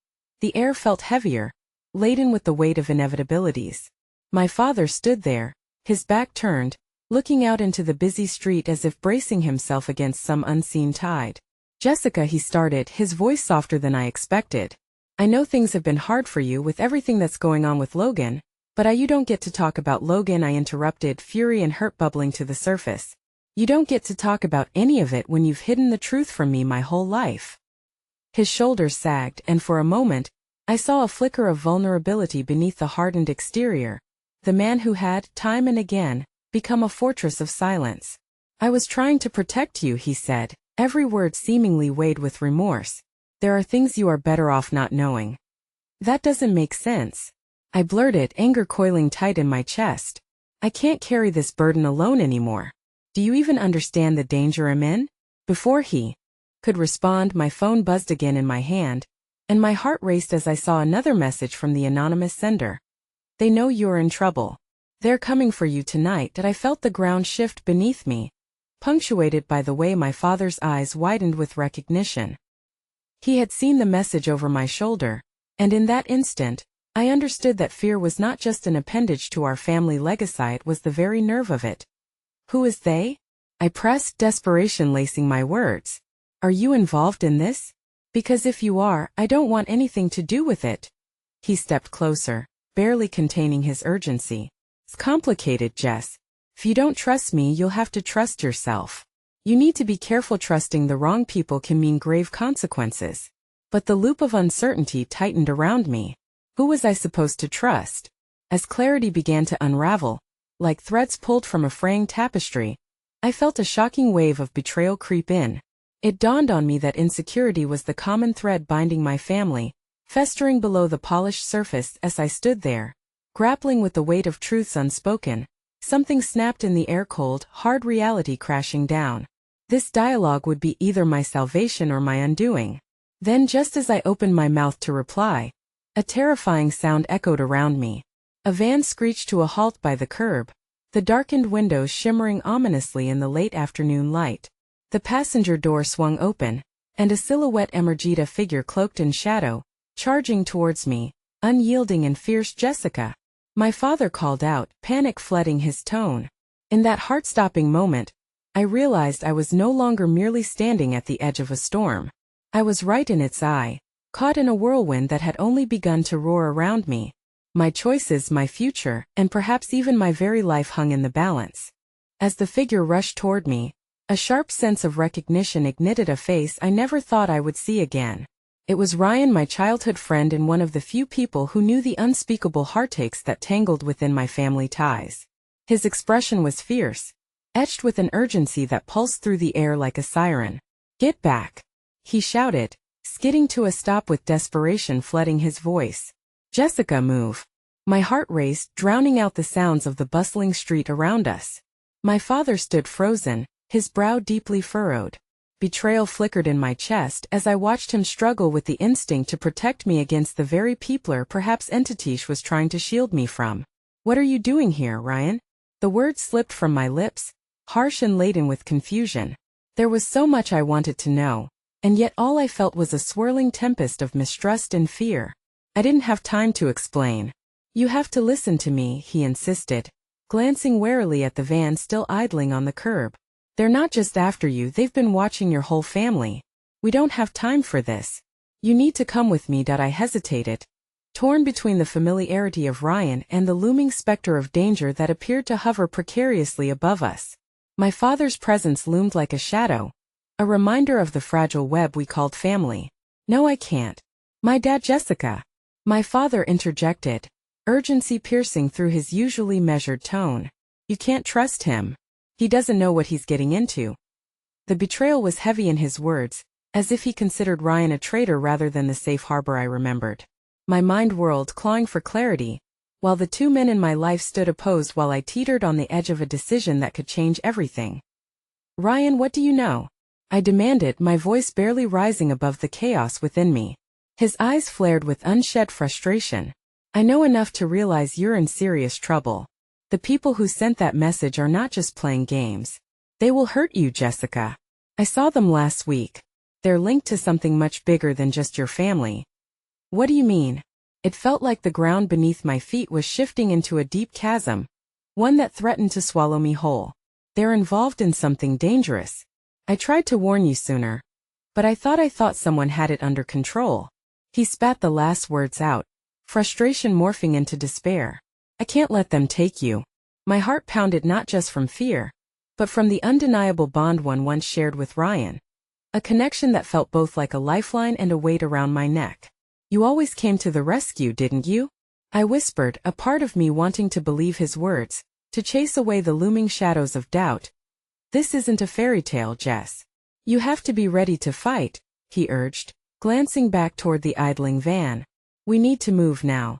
the air felt heavier, laden with the weight of inevitabilities. My father stood there, his back turned, looking out into the busy street as if bracing himself against some unseen tide. "Jessica," he started, his voice softer than I expected. "I know things have been hard for you with everything that's going on with Logan, but you don't get to talk about Logan," I interrupted, fury and hurt bubbling to the surface. "You don't get to talk about any of it when you've hidden the truth from me my whole life." His shoulders sagged, and for a moment, I saw a flicker of vulnerability beneath the hardened exterior. The man who had, time and again, become a fortress of silence. "I was trying to protect you," he said, every word seemingly weighed with remorse. "There are things you are better off not knowing." "That doesn't make sense," I blurted, anger coiling tight in my chest. "I can't carry this burden alone anymore." Do you even understand the danger I'm in? Before he could respond, my phone buzzed again in my hand, and my heart raced as I saw another message from the anonymous sender. They know you're in trouble. They're coming for you tonight. That I felt the ground shift beneath me, punctuated by the way my father's eyes widened with recognition. He had seen the message over my shoulder, and in that instant, I understood that fear was not just an appendage to our family legacy, it was the very nerve of it. Who is they? I pressed, desperation lacing my words. Are you involved in this? Because if you are, I don't want anything to do with it. He stepped closer, barely containing his urgency. It's complicated, Jess. If you don't trust me, you'll have to trust yourself. You need to be careful. Trusting the wrong people can mean grave consequences. But the loop of uncertainty tightened around me. Who was I supposed to trust? As clarity began to unravel, like threads pulled from a fraying tapestry, I felt a shocking wave of betrayal creep in. It dawned on me that insecurity was the common thread binding my family, festering below the polished surface. As I stood there, grappling with the weight of truths unspoken, something snapped in the air, cold, hard reality crashing down. This dialogue would be either my salvation or my undoing. Then, just as I opened my mouth to reply, a terrifying sound echoed around me. A van screeched to a halt by the curb, the darkened windows shimmering ominously in the late afternoon light. The passenger door swung open, and a silhouette emerged, a figure cloaked in shadow, charging towards me, unyielding and fierce. Jessica. My father called out, panic flooding his tone. In that heart-stopping moment, I realized I was no longer merely standing at the edge of a storm. I was right in its eye, caught in a whirlwind that had only begun to roar around me. My choices, my future, and perhaps even my very life hung in the balance. As the figure rushed toward me, a sharp sense of recognition ignited a face I never thought I would see again. It was Ryan, my childhood friend and one of the few people who knew the unspeakable heartaches that tangled within my family ties. His expression was fierce, etched with an urgency that pulsed through the air like a siren. Get back! He shouted, skidding to a stop with desperation flooding his voice. Jessica, move! My heart raced, drowning out the sounds of the bustling street around us. My father stood frozen, his brow deeply furrowed. Betrayal flickered in my chest as I watched him struggle with the instinct to protect me against the very people, perhaps entities, was trying to shield me from. What are you doing here, Ryan? The words slipped from my lips, harsh and laden with confusion. There was so much I wanted to know, and yet all I felt was a swirling tempest of mistrust and fear. I didn't have time to explain. You have to listen to me, he insisted, glancing warily at the van still idling on the curb. They're not just after you, they've been watching your whole family. We don't have time for this. You need to come with me. I hesitated, torn between the familiarity of Ryan and the looming specter of danger that appeared to hover precariously above us. My father's presence loomed like a shadow, a reminder of the fragile web we called family. No, I can't. My dad, Jessica. My father interjected, urgency piercing through his usually measured tone. You can't trust him. He doesn't know what he's getting into. The betrayal was heavy in his words, as if he considered Ryan a traitor rather than the safe harbor I remembered. My mind whirled, clawing for clarity, while the two men in my life stood opposed while I teetered on the edge of a decision that could change everything. Ryan, what do you know? I demanded, my voice barely rising above the chaos within me. His eyes flared with unshed frustration. I know enough to realize you're in serious trouble. The people who sent that message are not just playing games. They will hurt you, Jessica. I saw them last week. They're linked to something much bigger than just your family. What do you mean? It felt like the ground beneath my feet was shifting into a deep chasm, one that threatened to swallow me whole. They're involved in something dangerous. I tried to warn you sooner, but I thought someone had it under control. He spat the last words out, frustration morphing into despair. I can't let them take you. My heart pounded not just from fear, but from the undeniable bond one once shared with Ryan. A connection that felt both like a lifeline and a weight around my neck. You always came to the rescue, didn't you? I whispered, a part of me wanting to believe his words, to chase away the looming shadows of doubt. This isn't a fairy tale, Jess. You have to be ready to fight, he urged, glancing back toward the idling van. We need to move now.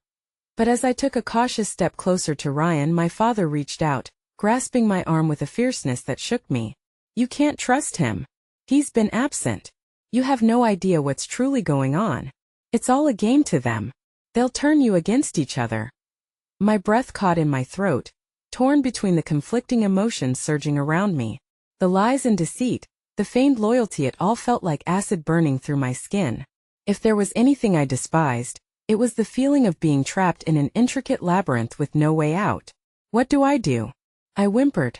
But as I took a cautious step closer to Ryan, my father reached out, grasping my arm with a fierceness that shook me. You can't trust him. He's been absent. You have no idea what's truly going on. It's all a game to them. They'll turn you against each other. My breath caught in my throat, torn between the conflicting emotions surging around me. The lies and deceit, the feigned loyalty, it all felt like acid burning through my skin. If there was anything I despised, it was the feeling of being trapped in an intricate labyrinth with no way out. What do? I whimpered.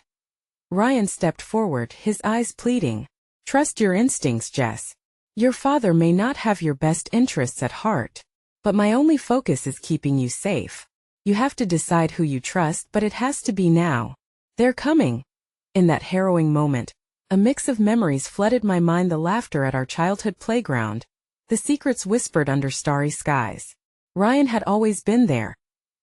Ryan stepped forward, his eyes pleading. Trust your instincts, Jess. Your father may not have your best interests at heart, but my only focus is keeping you safe. You have to decide who you trust, but it has to be now. They're coming. In that harrowing moment, a mix of memories flooded my mind: the laughter at our childhood playground, the secrets whispered under starry skies. Ryan had always been there,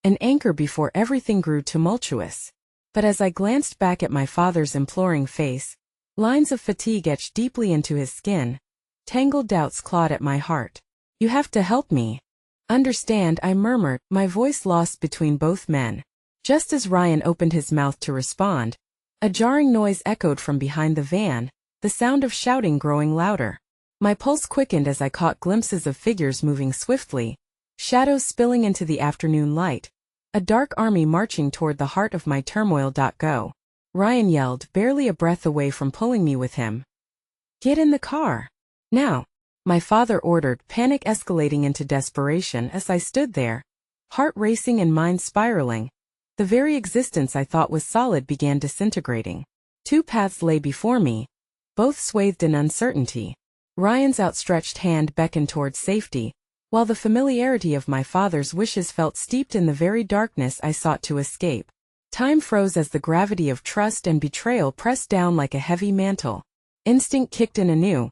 an anchor before everything grew tumultuous. But as I glanced back at my father's imploring face, lines of fatigue etched deeply into his skin. Tangled doubts clawed at my heart. You have to help me. Understand, I murmured, my voice lost between both men. Just as Ryan opened his mouth to respond, a jarring noise echoed from behind the van, the sound of shouting growing louder. My pulse quickened as I caught glimpses of figures moving swiftly, shadows spilling into the afternoon light, a dark army marching toward the heart of my turmoil. Go. Ryan yelled, barely a breath away from pulling me with him. Get in the car. Now, my father ordered, panic escalating into desperation as I stood there, heart racing and mind spiraling. The very existence I thought was solid began disintegrating. Two paths lay before me, both swathed in uncertainty. Ryan's outstretched hand beckoned towards safety, while the familiarity of my father's wishes felt steeped in the very darkness I sought to escape. Time froze as the gravity of trust and betrayal pressed down like a heavy mantle. Instinct kicked in anew,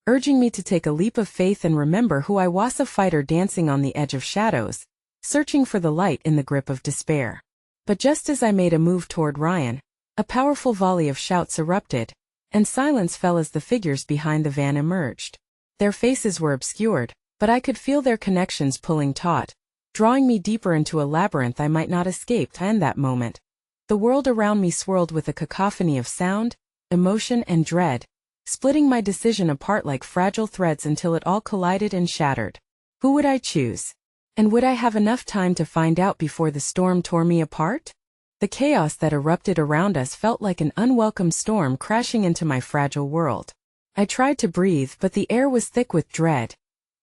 urging me to take a leap of faith and remember who I was: a fighter dancing on the edge of shadows, searching for the light in the grip of despair. But just as I made a move toward Ryan, a powerful volley of shouts erupted, and silence fell as the figures behind the van emerged. Their faces were obscured, but I could feel their connections pulling taut, drawing me deeper into a labyrinth I might not escape. In that moment, the world around me swirled with a cacophony of sound, emotion, and dread, splitting my decision apart like fragile threads until it all collided and shattered. Who would I choose? And would I have enough time to find out before the storm tore me apart? The chaos that erupted around us felt like an unwelcome storm crashing into my fragile world. I tried to breathe, but the air was thick with dread,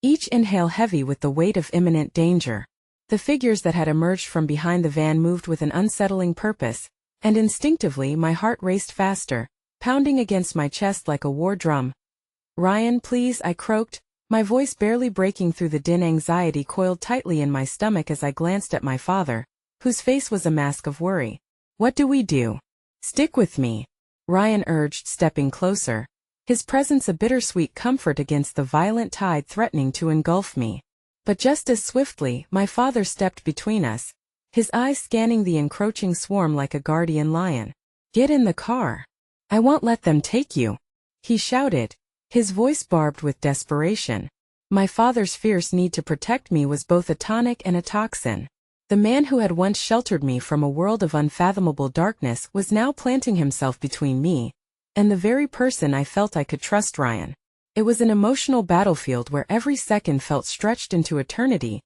each inhale heavy with the weight of imminent danger. The figures that had emerged from behind the van moved with an unsettling purpose, and instinctively my heart raced faster, pounding against my chest like a war drum. Ryan, please, I croaked, my voice barely breaking through the din. Anxiety coiled tightly in my stomach as I glanced at my father, whose face was a mask of worry. What do we do? Stick with me, Ryan urged, stepping closer, his presence a bittersweet comfort against the violent tide threatening to engulf me. But just as swiftly, my father stepped between us, his eyes scanning the encroaching swarm like a guardian lion. Get in the car. I won't let them take you, he shouted, his voice barbed with desperation. My father's fierce need to protect me was both a tonic and a toxin. The man who had once sheltered me from a world of unfathomable darkness was now planting himself between me and the very person I felt I could trust. Ryan. It was an emotional battlefield where every second felt stretched into eternity.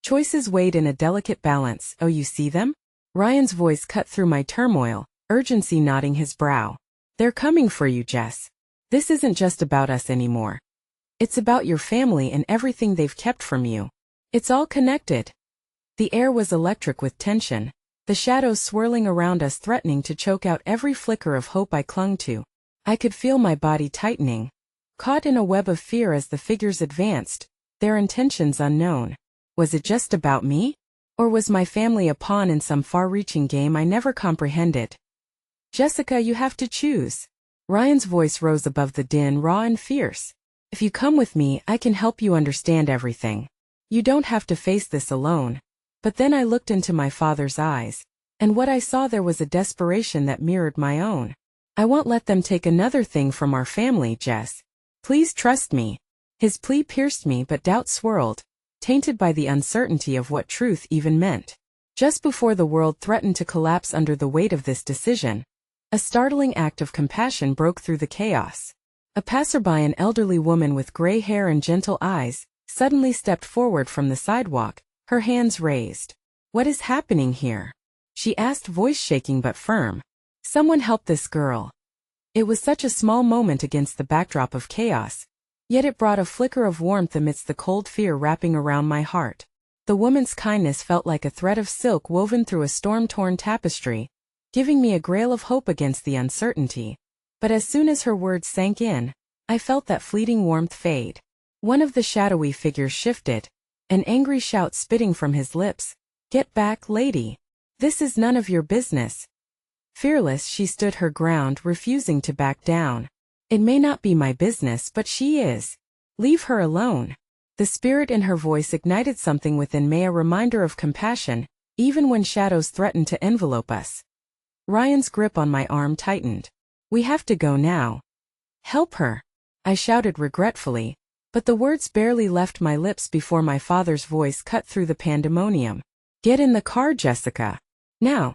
Choices weighed in a delicate balance. Oh, you see them? Ryan's voice cut through my turmoil, urgency knotting his brow. They're coming for you, Jess. This isn't just about us anymore. It's about your family and everything they've kept from you. It's all connected. The air was electric with tension, the shadows swirling around us threatening to choke out every flicker of hope I clung to. I could feel my body tightening, caught in a web of fear as the figures advanced, their intentions unknown. Was it just about me? Or was my family a pawn in some far-reaching game I never comprehended? Jessica, you have to choose. Ryan's voice rose above the din, raw and fierce. If you come with me, I can help you understand everything. You don't have to face this alone. But then I looked into my father's eyes, and what I saw there was a desperation that mirrored my own. I won't let them take another thing from our family, Jess. Please trust me. His plea pierced me, but doubt swirled, tainted by the uncertainty of what truth even meant. Just before the world threatened to collapse under the weight of this decision, a startling act of compassion broke through the chaos. A passerby, an elderly woman with gray hair and gentle eyes, suddenly stepped forward from the sidewalk, her hands raised. "What is happening here?" she asked, voice shaking but firm. "Someone help this girl." It was such a small moment against the backdrop of chaos, yet it brought a flicker of warmth amidst the cold fear wrapping around my heart. The woman's kindness felt like a thread of silk woven through a storm-torn tapestry, giving me a grail of hope against the uncertainty. But as soon as her words sank in, I felt that fleeting warmth fade. One of the shadowy figures shifted, an angry shout spitting from his lips. "Get back, lady. This is none of your business." Fearless, she stood her ground, refusing to back down. "It may not be my business, but she is. Leave her alone." The spirit in her voice ignited something within me, a reminder of compassion, even when shadows threatened to envelope us. Ryan's grip on my arm tightened. "We have to go now." "Help her," I shouted regretfully, but the words barely left my lips before my father's voice cut through the pandemonium. "Get in the car, Jessica. Now."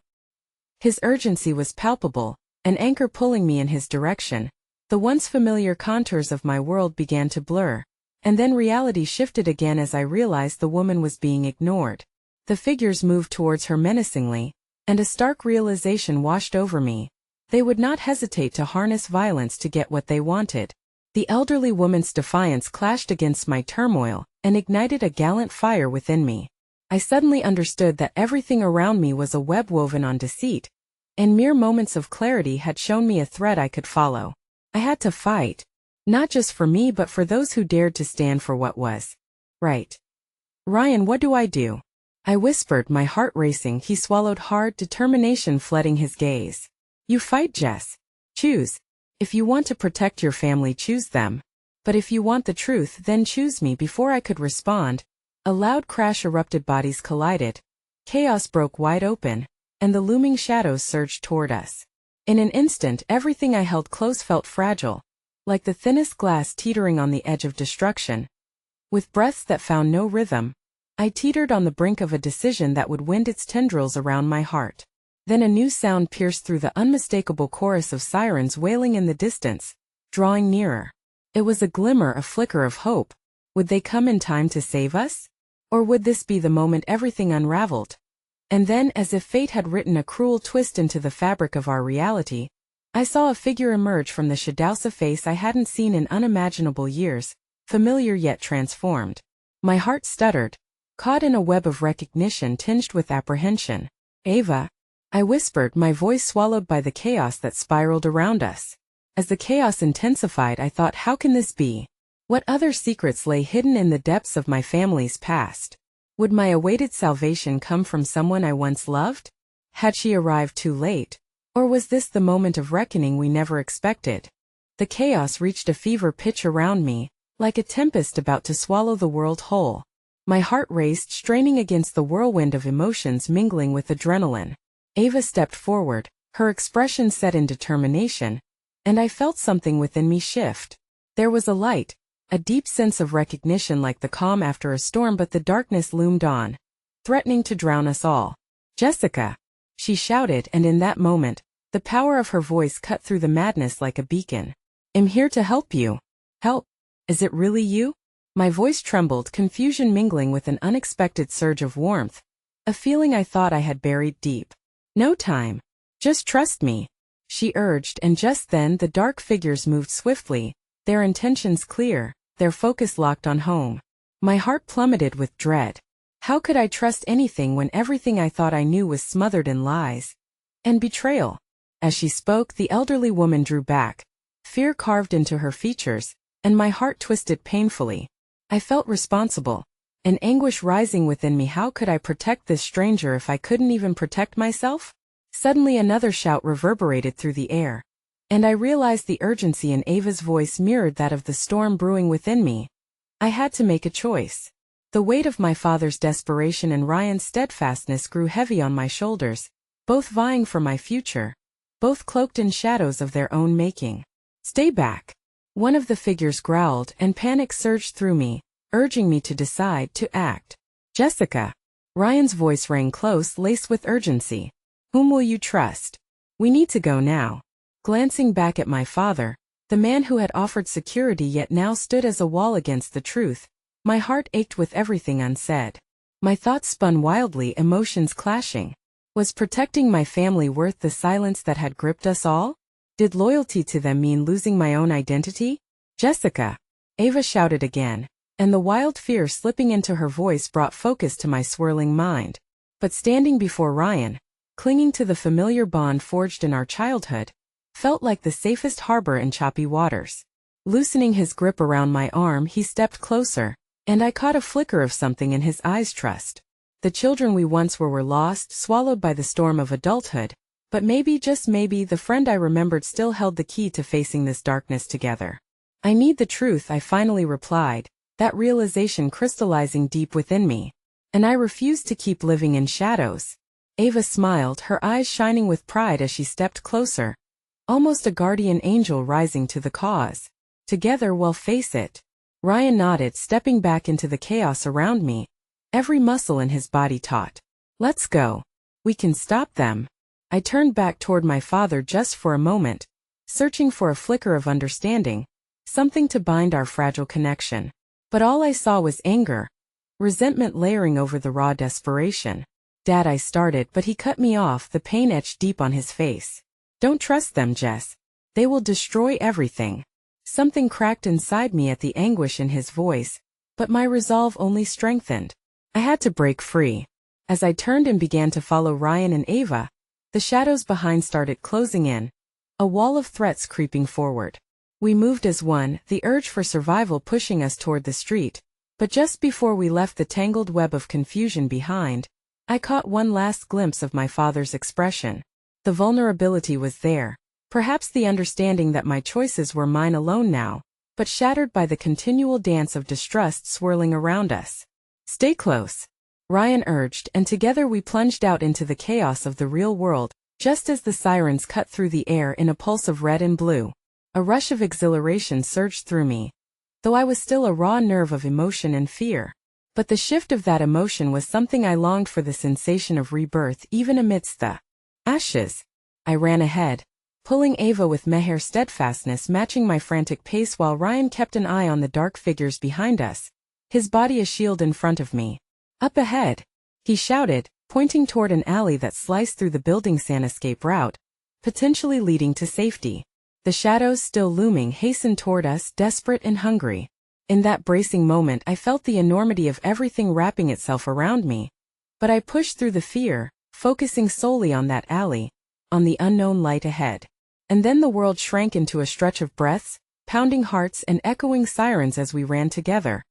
His urgency was palpable, an anchor pulling me in his direction. The once familiar contours of my world began to blur, and then reality shifted again as I realized the woman was being ignored. The figures moved towards her menacingly, and a stark realization washed over me. They would not hesitate to harness violence to get what they wanted. The elderly woman's defiance clashed against my turmoil and ignited a gallant fire within me. I suddenly understood that everything around me was a web woven on deceit, and mere moments of clarity had shown me a thread I could follow. I had to fight, not just for me but for those who dared to stand for what was right. "Ryan, what do I do?" I whispered, my heart racing. He swallowed hard, determination flooding his gaze. "You fight, Jess. Choose. If you want to protect your family, choose them. But if you want the truth, then choose me." Before I could respond, a loud crash erupted, bodies collided. Chaos broke wide open, and the looming shadows surged toward us. In an instant, everything I held close felt fragile, like the thinnest glass teetering on the edge of destruction. With breaths that found no rhythm, I teetered on the brink of a decision that would wind its tendrils around my heart. Then a new sound pierced through the unmistakable chorus of sirens wailing in the distance, drawing nearer. It was a glimmer, a flicker of hope. Would they come in time to save us? Or would this be the moment everything unraveled? And then, as if fate had written a cruel twist into the fabric of our reality, I saw a figure emerge from the shadows, a face I hadn't seen in unimaginable years, familiar yet transformed. My heart stuttered, caught in a web of recognition tinged with apprehension. "Ava," I whispered, my voice swallowed by the chaos that spiraled around us. As the chaos intensified, I thought, how can this be? What other secrets lay hidden in the depths of my family's past? Would my awaited salvation come from someone I once loved? Had she arrived too late? Or was this the moment of reckoning we never expected? The chaos reached a fever pitch around me, like a tempest about to swallow the world whole. My heart raced, straining against the whirlwind of emotions mingling with adrenaline. Ava stepped forward, her expression set in determination, and I felt something within me shift. There was a light, a deep sense of recognition, like the calm after a storm, but the darkness loomed on, threatening to drown us all. "Jessica!" she shouted, and in that moment, the power of her voice cut through the madness like a beacon. "I'm here to help you." "Help? Is it really you?" My voice trembled, confusion mingling with an unexpected surge of warmth, a feeling I thought I had buried deep. "No time. Just trust me," she urged, and just then the dark figures moved swiftly, their intentions clear, their focus locked on home. My heart plummeted with dread. How could I trust anything when everything I thought I knew was smothered in lies and betrayal? As she spoke, the elderly woman drew back, fear carved into her features, and my heart twisted painfully. I felt responsible, an anguish rising within me. How could I protect this stranger if I couldn't even protect myself? Suddenly another shout reverberated through the air, and I realized the urgency in Ava's voice mirrored that of the storm brewing within me. I had to make a choice. The weight of my father's desperation and Ryan's steadfastness grew heavy on my shoulders, both vying for my future, both cloaked in shadows of their own making. "Stay back," one of the figures growled, and panic surged through me, urging me to decide, to act. "Jessica," Ryan's voice rang close, laced with urgency. Whom will you trust? We need to go now. Glancing back at my father, the man who had offered security yet now stood as a wall against the truth, my heart ached with everything unsaid. My thoughts spun wildly, emotions clashing. Was protecting my family worth the silence that had gripped us all? Did loyalty to them mean losing my own identity? Jessica! Ava shouted again, and the wild fear slipping into her voice brought focus to my swirling mind. But standing before Ryan, clinging to the familiar bond forged in our childhood, felt like the safest harbor in choppy waters. Loosening his grip around my arm, he stepped closer, and I caught a flicker of something in his eyes. Trust. The children we once were lost, swallowed by the storm of adulthood, but maybe, just maybe, the friend I remembered still held the key to facing this darkness together. I need the truth, I finally replied, that realization crystallizing deep within me. And I refuse to keep living in shadows. Ava smiled, her eyes shining with pride as she stepped closer. Almost a guardian angel rising to the cause. Together we'll face it. Ryan nodded, stepping back into the chaos around me. Every muscle in his body taut. Let's go. We can stop them. I turned back toward my father just for a moment, searching for a flicker of understanding, something to bind our fragile connection. But all I saw was anger, resentment layering over the raw desperation. Dad, I started, but he cut me off, the pain etched deep on his face. Don't trust them, Jess. They will destroy everything. Something cracked inside me at the anguish in his voice, but my resolve only strengthened. I had to break free. As I turned and began to follow Ryan and Ava, the shadows behind started closing in, a wall of threats creeping forward. We moved as one, the urge for survival pushing us toward the street, but just before we left the tangled web of confusion behind, I caught one last glimpse of my father's expression. The vulnerability was there, perhaps the understanding that my choices were mine alone now, but shattered by the continual dance of distrust swirling around us. Stay close, Ryan urged, and together we plunged out into the chaos of the real world, just as the sirens cut through the air in a pulse of red and blue. A rush of exhilaration surged through me, though I was still a raw nerve of emotion and fear. But the shift of that emotion was something I longed for, the sensation of rebirth even amidst the ashes. I ran ahead, pulling Ava with Meher's steadfastness matching my frantic pace while Ryan kept an eye on the dark figures behind us, his body a shield in front of me. Up ahead, he shouted, pointing toward an alley that sliced through the building's escape route, potentially leading to safety. The shadows, still looming, hastened toward us, desperate and hungry. In that bracing moment I felt the enormity of everything wrapping itself around me. But I pushed through the fear, focusing solely on that alley, on the unknown light ahead. And then the world shrank into a stretch of breaths, pounding hearts and echoing sirens as we ran together,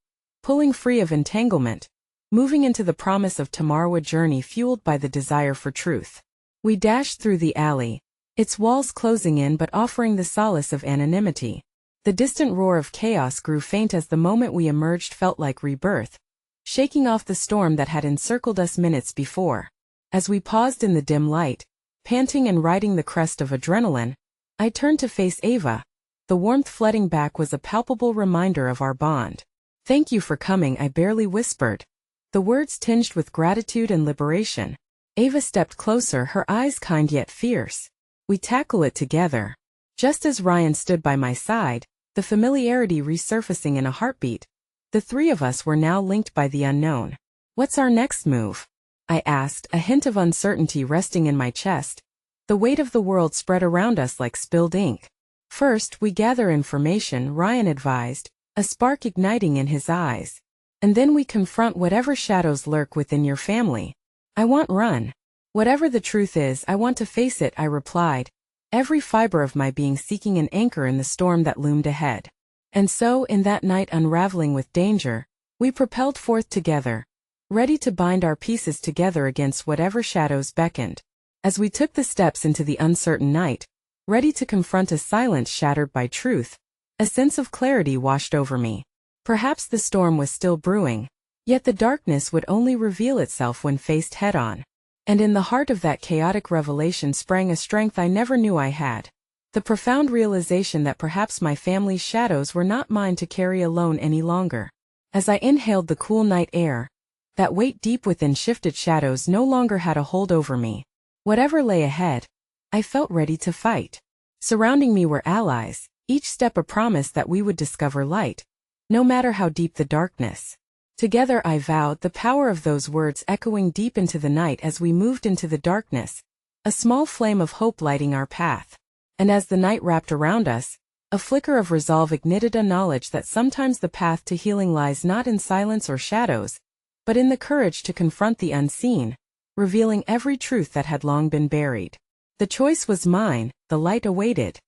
pulling free of entanglement, moving into the promise of tomorrow, a journey fueled by the desire for truth. We dashed through the alley, its walls closing in but offering the solace of anonymity. The distant roar of chaos grew faint as the moment we emerged felt like rebirth, shaking off the storm that had encircled us minutes before. As we paused in the dim light, panting and riding the crest of adrenaline, I turned to face Ava. The warmth flooding back was a palpable reminder of our bond. Thank you for coming, I barely whispered, the words tinged with gratitude and liberation. Ava stepped closer, her eyes kind yet fierce. We tackle it together. Just as Ryan stood by my side, the familiarity resurfacing in a heartbeat. The three of us were now linked by the unknown. What's our next move? I asked, a hint of uncertainty resting in my chest. The weight of the world spread around us like spilled ink. First, we gather information, Ryan advised, a spark igniting in his eyes. And then we confront whatever shadows lurk within your family. I want run. Whatever the truth is, I want to face it, I replied, every fiber of my being seeking an anchor in the storm that loomed ahead. And so, in that night unraveling with danger, we propelled forth together, ready to bind our pieces together against whatever shadows beckoned. As we took the steps into the uncertain night, ready to confront a silence shattered by truth, a sense of clarity washed over me. Perhaps the storm was still brewing, yet the darkness would only reveal itself when faced head-on. And in the heart of that chaotic revelation sprang a strength I never knew I had. The profound realization that perhaps my family's shadows were not mine to carry alone any longer. As I inhaled the cool night air, That weight deep within shifted shadows no longer had a hold over me. Whatever lay ahead, I felt ready to fight. Surrounding me were allies, each step a promise that we would discover light, no matter how deep the darkness. Together I vowed, the power of those words echoing deep into the night as we moved into the darkness, a small flame of hope lighting our path. And as the night wrapped around us, a flicker of resolve ignited, a knowledge that sometimes the path to healing lies not in silence or shadows, but in the courage to confront the unseen, revealing every truth that had long been buried. The choice was mine, the light awaited,